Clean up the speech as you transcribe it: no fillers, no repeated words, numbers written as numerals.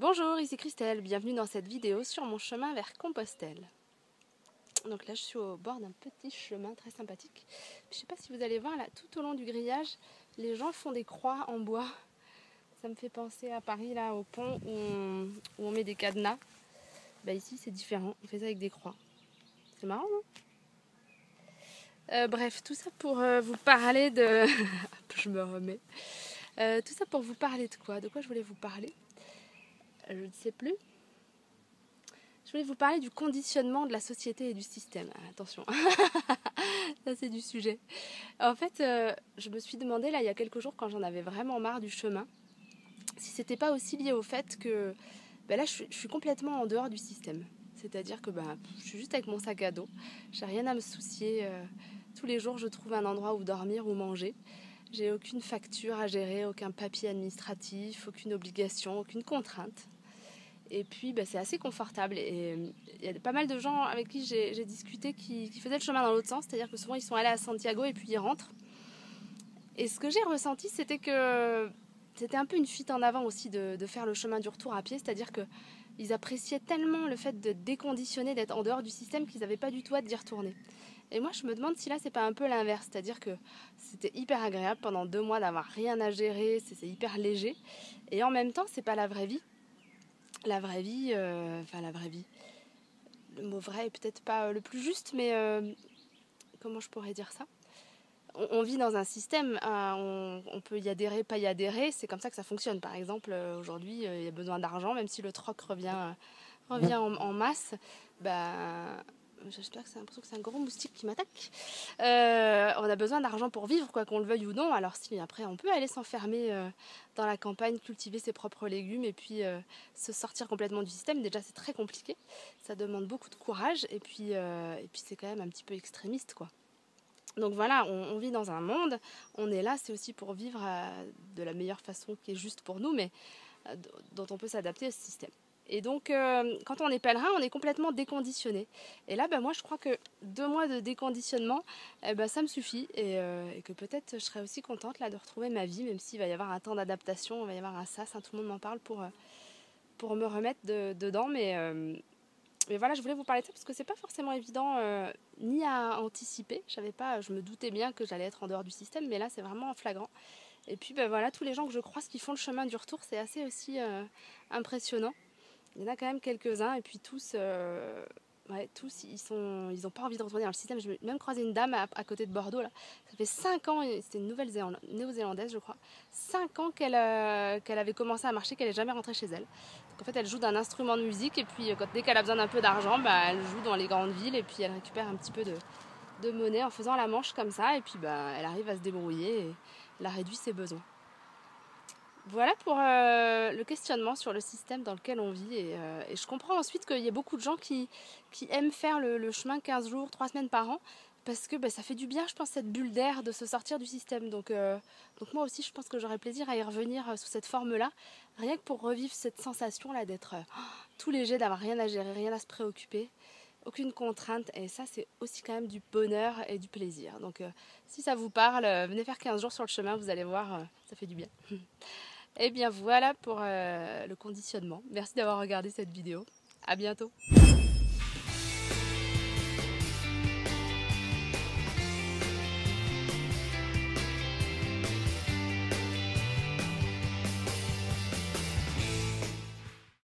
Bonjour, ici Christelle, bienvenue dans cette vidéo sur mon chemin vers Compostelle. Donc là je suis au bord d'un petit chemin très sympathique. Je ne sais pas si vous allez voir là, tout au long du grillage, les gens font des croix en bois. Ça me fait penser à Paris là au pont où on met des cadenas. Bah, ici c'est différent, on fait ça avec des croix. C'est marrant non? Bref, tout ça pour vous parler de... je me remets. Tout ça pour vous parler de quoi? De quoi je voulais vous parler? Je ne sais plus. Je voulais vous parler du conditionnement de la société et du système. Attention, ça c'est du sujet. En fait, je me suis demandé là il y a quelques jours quand j'en avais vraiment marre du chemin, si c'était pas aussi lié au fait que là je suis complètement en dehors du système. C'est-à-dire que je suis juste avec mon sac à dos, j'ai rien à me soucier. Tous les jours je trouve un endroit où dormir ou manger. J'ai aucune facture à gérer, aucun papier administratif, aucune obligation, aucune contrainte. Et puis c'est assez confortable et il y a pas mal de gens avec qui j'ai discuté qui faisaient le chemin dans l'autre sens, c'est-à-dire que souvent ils sont allés à Santiago et puis ils rentrent. Et ce que j'ai ressenti, c'était que c'était un peu une fuite en avant aussi de faire le chemin du retour à pied, c'est-à-dire qu'ils appréciaient tellement le fait de déconditionner, d'être en dehors du système qu'ils n'avaient pas du tout hâte d'y retourner. Et moi je me demande si là c'est pas un peu l'inverse, c'est-à-dire que c'était hyper agréable pendant 2 mois d'avoir rien à gérer, c'est hyper léger, et en même temps c'est pas la vraie vie. La vraie vie, la vraie vie, le mot vrai est peut-être pas le plus juste, mais comment je pourrais dire ça? On vit dans un système, on peut y adhérer, pas y adhérer, c'est comme ça que ça fonctionne. Par exemple, aujourd'hui, il y a besoin d'argent, même si le troc revient en masse, j'espère que c'est l'impression que c'est un gros moustique qui m'attaque. On a besoin d'argent pour vivre, quoi qu'on le veuille ou non. Alors si après on peut aller s'enfermer dans la campagne, cultiver ses propres légumes et puis se sortir complètement du système, déjà c'est très compliqué. Ça demande beaucoup de courage et puis c'est quand même un petit peu extrémiste, quoi. Donc voilà, on vit dans un monde, on est là, c'est aussi pour vivre de la meilleure façon qui est juste pour nous, mais dont on peut s'adapter à ce système. Et donc, quand on est pèlerin, on est complètement déconditionné. Et là, moi, je crois que 2 mois de déconditionnement, ça me suffit. Et que peut-être je serais aussi contente là, de retrouver ma vie, même s'il va y avoir un temps d'adaptation, il va y avoir un sas, tout le monde m'en parle pour me remettre dedans. Mais voilà, je voulais vous parler de ça parce que c'est pas forcément évident ni à anticiper. Je me doutais bien que j'allais être en dehors du système, mais là, c'est vraiment flagrant. Et puis, voilà, tous les gens que je croise qui font le chemin du retour, c'est assez aussi impressionnant. Il y en a quand même quelques-uns et puis tous ils ont pas envie de retourner dans le système. J'ai même croisé une dame à côté de Bordeaux là. Ça fait 5 ans, c'était une néo-zélandaise je crois, 5 ans qu'elle avait commencé à marcher, qu'elle n'est jamais rentrée chez elle. Donc en fait elle joue d'un instrument de musique et puis dès qu'elle a besoin d'un peu d'argent, elle joue dans les grandes villes et puis elle récupère un petit peu de monnaie en faisant la manche comme ça et puis elle arrive à se débrouiller et elle a réduit ses besoins. Voilà pour le questionnement sur le système dans lequel on vit et je comprends ensuite qu'il y a beaucoup de gens qui aiment faire le chemin 15 jours, 3 semaines par an parce que ça fait du bien, je pense, cette bulle d'air de se sortir du système. Donc moi aussi je pense que j'aurais plaisir à y revenir sous cette forme-là, rien que pour revivre cette sensation-là d'être tout léger, d'avoir rien à gérer, rien à se préoccuper, aucune contrainte, et ça c'est aussi quand même du bonheur et du plaisir. Donc si ça vous parle, venez faire 15 jours sur le chemin, vous allez voir, ça fait du bien. Et bien voilà pour le conditionnement. Merci d'avoir regardé cette vidéo. À bientôt.